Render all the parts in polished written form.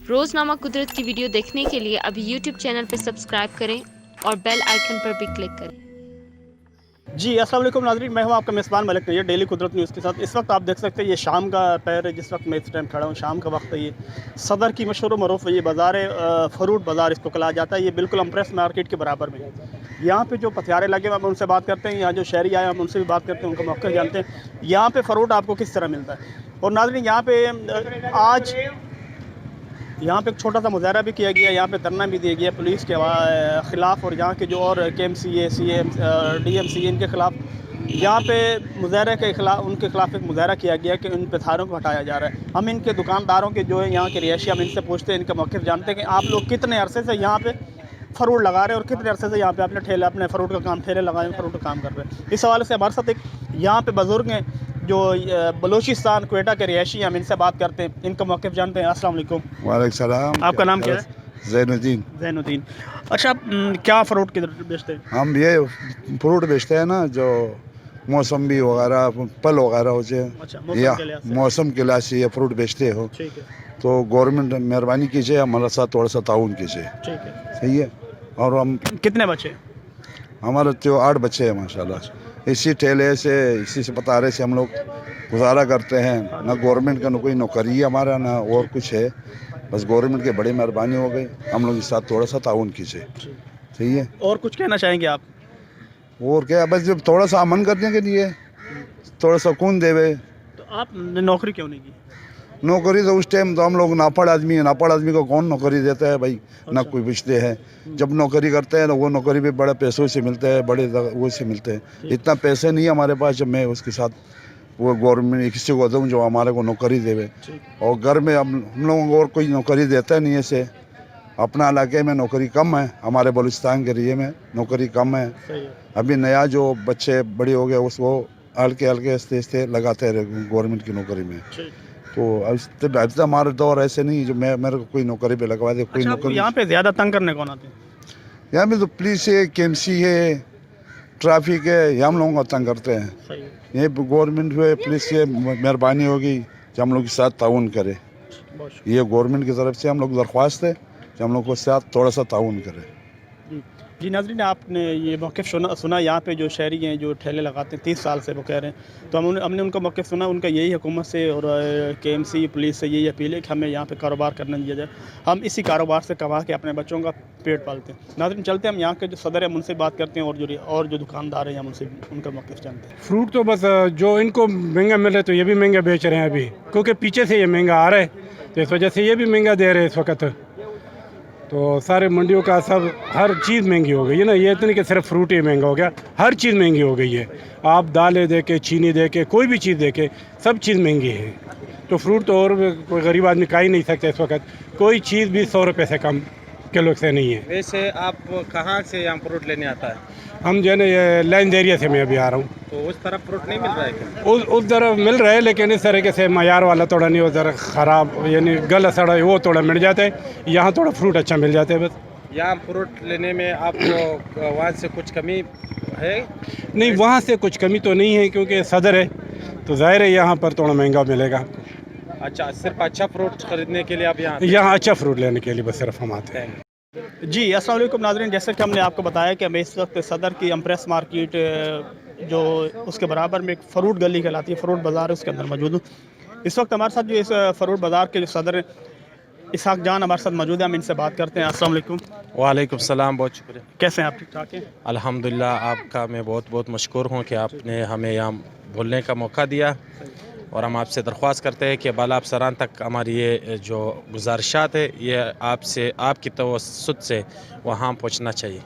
रोज़नामा कुदरत की वीडियो देखने के लिए अभी यूट्यूब चैनल पर सब्सक्राइब करें और बेल आइकन पर भी क्लिक करें। जी अस्सलाम वालेकुम नाज़रीन, मैं हूं आपका मेज़बान मलिक नैयर डेली कुदरत न्यूज़ के साथ। इस वक्त आप देख सकते हैं ये शाम का पैर है, जिस वक्त मैं इस टाइम खड़ा हूं। शाम का वक्त है। ये सदर की मशहूर व मरूफ ये बाज़ार है, फ्रूट बाज़ार इसको कहा जाता है। ये बिल्कुल अम्प्रेस मार्केट के बराबर में है। यहाँ पे जो पथियारे लगे हैं हम उनसे बात करते हैं, यहाँ जो शहरी आए हम उनसे भी बात करते हैं, उनका मौक़िफ़ जानते हैं यहाँ पे फ़रूट आपको किस तरह मिलता है। और नाज़रीन यहाँ पे आज यहाँ पे एक छोटा सा मुजाहरा भी किया गया, यहाँ पे धरना भी दिया गया पुलिस के ख़िलाफ़ और यहाँ के जो और KMCA CM DMCA इनके ख़िलाफ़ यहाँ पे मुजाहरे के ख़िलाफ़ उनके ख़िलाफ़ एक मुजाहरा किया गया कि उन पथारों को हटाया जा रहा है। हम इनके दुकानदारों के जो है यहाँ के रिहायशी हम इनसे पूछते हैं, इनका मौक़िफ़ जानते हैं कि आप लोग कितने अरसे से यहाँ पे फ़रूट लगा रहे हैं और कितने अरसे से यहाँ पे अपने फ़रूट का काम ठेले लगाए फ़रूट का काम कर रहे हैं। इस हवाले से हमारे साथ एक यहाँ पे बुज़ुर्ग हैं जो बलूचिस्तान क्वेटा के रिहायशी, हम इनसे बात करते हैं, इनका मौक़िफ़ जानते हैं। अस्सलाम वालेकुम। वालेकुम सलाम। आपका नाम क्या है? ज़ैनुद्दीन। ज़ैनुद्दीन। अच्छा, आप क्या फ़रूट किधर बेचते हैं? हम ये फ्रूट बेचते हैं ना, जो मौसम्बी वगैरह फल वगैरह हो जाए, अच्छा, या मौसम के लिहाज से। मौसम के लिहाज से ये फ्रूट बेचते हो, ठीक है, तो गवर्नमेंट मेहरबानी कीजिए, हमारे साथ थोड़ा सा ताउन कीजिए। ठीक है। सही है। और हम कितने बच्चे? हमारे तो 8 बच्चे हैं माशाल्लाह। इसी ठेले से, इसी से पतारे से हम लोग गुजारा करते हैं। ना गवर्नमेंट का कोई नौकरी है हमारा, ना और कुछ है। बस गवर्नमेंट की बड़ी मेहरबानी हो गई, हम लोग के साथ थोड़ा सा ताउन कीजिए। सही है। और कुछ कहना चाहेंगे आप? और क्या, बस जब थोड़ा सा अमन करने के लिए, थोड़ा सुकून देवे। तो आपने नौकरी क्यों नहीं की? नौकरी तो उस टाइम तो हम लोग नापड़ आदमी है, नापड़ आदमी को कौन नौकरी देता है भाई, ना कोई पूछते हैं। जब नौकरी करते हैं ना, वो नौकरी भी बड़े पैसों से मिलते हैं, बड़े वो से मिलते हैं। इतना पैसे नहीं है हमारे पास जब मैं उसके साथ वो गवर्नमेंट किसी को दूँ जो हमारे को नौकरी देवे। और घर में हम लोगों को और कोई नौकरी देता नहीं है। से अपना इलाके में नौकरी कम है, हमारे बलूचिस्तान के एरिए में नौकरी कम है। अभी नया जो बच्चे बड़े हो गए उसको हल्के हल्के आस्ते आस्ते लगाते रहे गवर्नमेंट की नौकरी में। तो अब हमारे दौर ऐसे नहीं जो मेरे को कोई नौकरी पे लगवा दे, कोई अच्छा, नौकरी। यहाँ पे ज़्यादा तंग करने कौन आते हैं? यहाँ पे तो पुलिस है, KMC है, ट्रैफिक है, ये हम लोगों को तंग करते हैं। सही है। ये गवर्नमेंट है, पुलिस से मेहरबानी होगी कि हम लोग के साथ ताउन करे। बहुत ये गवर्नमेंट की तरफ से हम लोग दरख्वास्त है कि हम लोग को साथ थोड़ा सा ताउन करे। जी नाज़रीन, आपने ये मौक़िफ़ सुना यहाँ पे जो शहरी हैं जो ठेले लगाते हैं 30 साल से, वो कह रहे हैं। तो हमने उनका मौक़िफ़ सुना। उनका यही हुकूमत से और KMC पुलिस से यही अपील है कि हमें यहाँ पे कारोबार करने दिया जाए, हम इसी कारोबार से कमा के अपने बच्चों का पेट पालते हैं। नाज़रीन, चलते हैं हम यहाँ के जो सदर हैं उनसे बात करते हैं और जो दुकानदार हैं हम उनसे उनका मौक़िफ़ जानते हैं। फ्रूट तो बस जो इनको महंगा मिल रहा है तो ये भी महंगा बेच रहे हैं अभी, क्योंकि पीछे से ये महंगा आ रहा है, तो इस वजह से ये भी महंगा दे रहे हैं इस वक्त। तो सारे मंडियों का सब हर चीज़ महंगी हो गई है ना। ये इतनी कि सिर्फ फ्रूट ही महंगा हो गया, हर चीज़ महंगी हो गई है। आप दालें दे के, चीनी दे के, कोई भी चीज़ दे के, सब चीज़ महंगी है। तो फ्रूट तो और कोई गरीब आदमी खा ही नहीं सकता इस वक्त। कोई चीज़ भी 100 रुपये से कम किलो से नहीं है। वैसे आप कहाँ से यहाँ फ्रूट लेने आता है? हम जो है ना ये लाइन एरिया से मैं अभी आ रहा हूँ। तो उस तरफ फ्रूट नहीं मिल रहा है क्या? उस तरफ मिल रहा है, लेकिन इस तरीके से मयार वाला थोड़ा नहीं, उधर ख़राब यानी गला सड़ा वो थोड़ा मिल जाता है। यहाँ थोड़ा फ्रूट अच्छा मिल जाता है बस। यहाँ फ्रूट लेने में आपको वहाँ से कुछ कमी है? नहीं, वहाँ से कुछ कमी तो नहीं है, क्योंकि सदर है तो ज़ाहिर है यहाँ पर थोड़ा महंगा मिलेगा। अच्छा, सिर्फ अच्छा फ्रूट खरीदने के लिए आप यहाँ अच्छा फ्रूट लेने के लिए बस सिर्फ हम आते हैं। जी अस्सलाम वालेकुम नाज़रीन, जैसे कि हमने आपको बताया कि मैं इस वक्त सदर की अम्प्रेस मार्केट जो उसके बराबर में एक फ़रूट गली कहलाती है, फ़रूट बाज़ार है, उसके अंदर मौजूद हूँ। इस वक्त हमारे साथ जो इस फ़रूट बाज़ार के जो सदर इसहाक जान हमारे साथ मौजूद है, हम इनसे बात करते हैं। अस्सलाम वालेकुम। वालेकुम सलाम, बहुत शुक्रिया। कैसे हैं आप? ठीक ठाक हैं? अल्हम्दुलिल्लाह, आपका मैं बहुत बहुत मशकूर हूँ कि आपने हमें यहाँ बोलने का मौका दिया। और हम आपसे दरख्वास्त करते हैं कि बाला अफसरान तक हमारी ये जो गुजारिशात है ये आपसे, आपकी तवस्सुत से वहाँ पहुँचना चाहिए।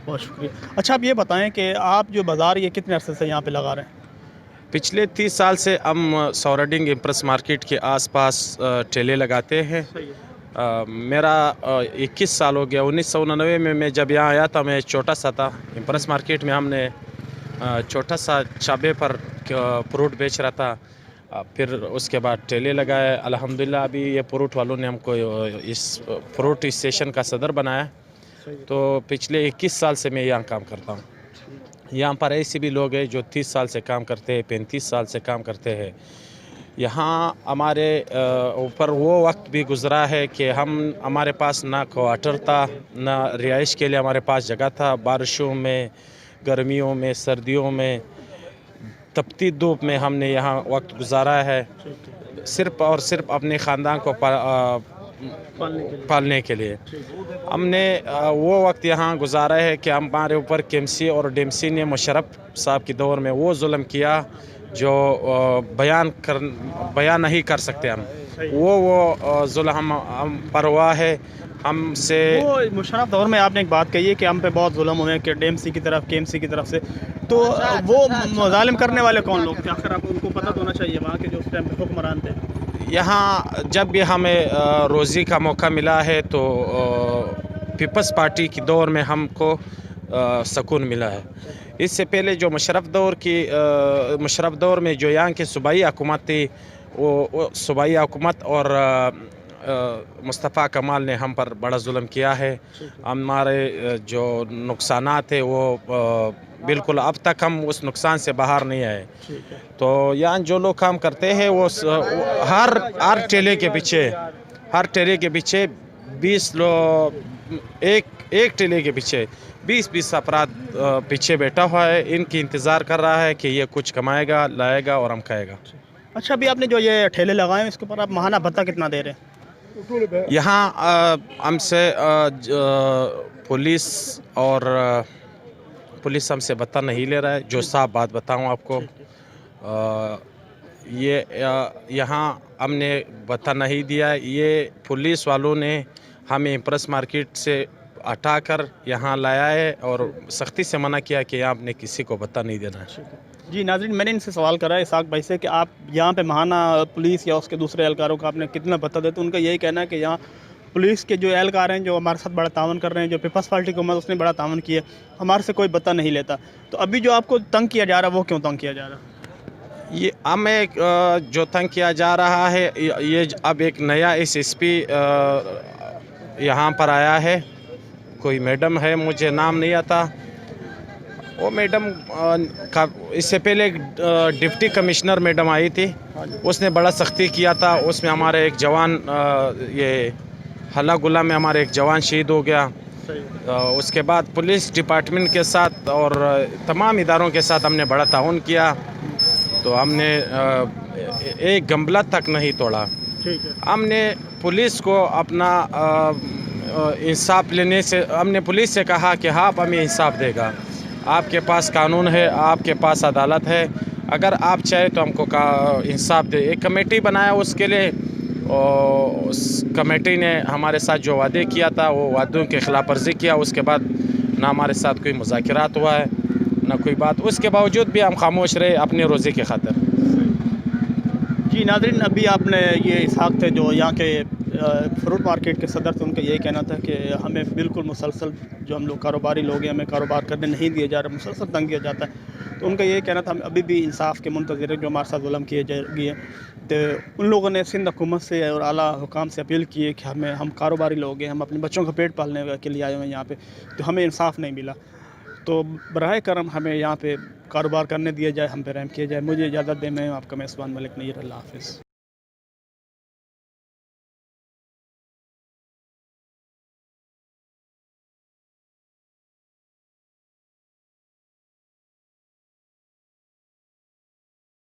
बहुत शुक्रिया। अच्छा, आप ये बताएं कि आप जो बाज़ार ये कितने अरसे से यहाँ पे लगा रहे हैं? पिछले 30 साल से हम सौराडिंग इम्प्रेस मार्केट के आसपास ठेले लगाते हैं। मेरा 21 साल हो गया। 1999 में मैं जब यहाँ आया था, मैं छोटा सा था। इम्प्रेस मार्केट में हमने छोटा सा चाबे पर फ्रूट बेच रहा था। फिर उसके बाद ठेले लगाए। अल्हम्दुलिल्लाह अभी ये फ्रूट वालों ने हमको इस फ्रूट स्टेशन का सदर बनाया। तो पिछले 21 साल से मैं यहाँ काम करता हूँ। यहाँ पर ऐसे भी लोग हैं जो 30 साल से काम करते हैं, 35 साल से काम करते हैं। यहाँ हमारे ऊपर वो वक्त भी गुज़रा है कि हमारे पास ना क्वार्टर था, ना रिहाइश के लिए हमारे पास जगह था। बारिशों में, गर्मियों में, सर्दियों में, तपती धूप में हमने यहाँ वक्त गुज़ारा है, सिर्फ़ और सिर्फ अपने ख़ानदान को पालने के लिए। हमने वो वक्त यहाँ गुज़ारा है कि हमारे ऊपर केएमसी और डीएमसी ने मुशर्रफ साहब के दौर में वो जुल्म किया जो बयान नहीं कर सकते हम। वो जुल्म हम पर हुआ है हमसे। वो मुशर्रफ दौर में आपने एक बात कही है कि हम पे बहुत जुल्म हुए कि डीएमसी की तरफ, केएमसी की तरफ से, तो वो जालिम करने वाले कौन लोग थे? आखिर आपको उनको पता तो होना चाहिए, वहाँ के जो उस टाइम पे हुक्मरान थे। यहाँ जब भी हमें रोज़ी का मौका मिला है तो पीपल्स पार्टी की दौर में हमको सुकून मिला है। इससे पहले जो मुशर्रफ दौर में जो यहाँ की सूबाई हुकूमत थी, वो सूबाई हुकूमत और मुस्तफ़ा कमाल ने हम पर बड़ा जुल्म किया है। हमारे जो नुकसानात है वो बिल्कुल अब तक हम उस नुकसान से बाहर नहीं आए। तो यहाँ जो लोग काम करते हैं वो हर ठेले के पीछे 20 लोग, एक ठेले के पीछे 20 अफराद पीछे बैठा हुआ है। इनकी इंतज़ार कर रहा है कि ये कुछ कमाएगा, लाएगा और हम खाएगा। अच्छा, अभी आपने जो ये ठेले लगाए हैं इसके ऊपर आप माहाना भत्ता कितना दे रहे हैं? यहाँ हमसे पुलिस हमसे भत्ता नहीं ले रहा है। जो साफ बात बताऊँ आपको, ये यहाँ हमने भत्ता नहीं दिया। ये पुलिस वालों ने हमें इम्प्रेस मार्केट से हटाकर यहाँ लाया है और सख्ती से मना किया कि यहाँ आपने किसी को भत्ता नहीं देना है। जी नाज़रीन, मैंने इनसे सवाल करा है इसाक भाई से कि आप यहाँ पे महाना पुलिस या उसके दूसरे एहलकारों को आपने कितना भत्ता देते? उनका यही कहना है कि यहाँ पुलिस के जो एहलकार हैं जो हमारे साथ बड़ा तावन कर रहे हैं, जो पीपल्स पार्टी को उसने बड़ा तावन किया, हमारे से कोई भत्ता नहीं लेता। तो अभी जो आपको तंग किया जा रहा है वो क्यों तंग किया जा रहा है? ये हमें जो तंग किया जा रहा है, ये अब एक नया SSP यहाँ पर आया है। कोई मैडम है, मुझे नाम नहीं आता। वो मैडम का इससे पहले एक डिप्टी कमिश्नर मैडम आई थी, उसने बड़ा सख्ती किया था। उसमें हमारे एक जवान, ये हल्ला गुल्ला में हमारे एक जवान शहीद हो गया। उसके बाद पुलिस डिपार्टमेंट के साथ और तमाम इदारों के साथ हमने बड़ा ताउन किया। तो हमने एक गमला तक नहीं तोड़ा। हमने पुलिस को अपना इंसाफ लेने से, हमने पुलिस से कहा कि हाँ, आप हमें इंसाफ देगा। आपके पास कानून है, आपके पास अदालत है, अगर आप चाहे तो हमको इंसाफ दे। एक कमेटी बनाया उसके लिए, और उस कमेटी ने हमारे साथ जो वादे किया था वो वादों के खिलाफ वर्जी किया। उसके बाद ना हमारे साथ कोई मुज़ाकरात हुआ है, ना कोई बात। उसके बावजूद भी हम खामोश रहे अपने रोज़ी की खातिर। जी नाज़रीन, अभी आपने ये इसाक थे जो यहाँ के फ्रूट मार्केट के सदर थे, उनका यही कहना था कि हमें बिल्कुल मुसलसल जो हम लोग कारोबारी लोग हैं, हमें कारोबार करने नहीं दिया जा रहा, मुसलसल तंग किया जाता है। तो उनका यही कहना था हम अभी भी इंसाफ के मुंतज़िर हैं, जो हमारे साथ जुल्म किए गए। तो उन लोगों ने सिंध हुकूमत से और आला हुकाम से अपील की है कि हम कारोबारी लोग हैं, हम अपने बच्चों का पेट पालने के लिए आए हुए हैं यहाँ पे, तो हमें इंसाफ नहीं मिला। तो बराए करम हमें यहाँ पे कारोबार करने दिया जाए, हम पे रहम किया जाए। मुझे इजाज़त दें, मैं आपका मेज़बान मलिक नईर। अल्लाह हाफ़िज़।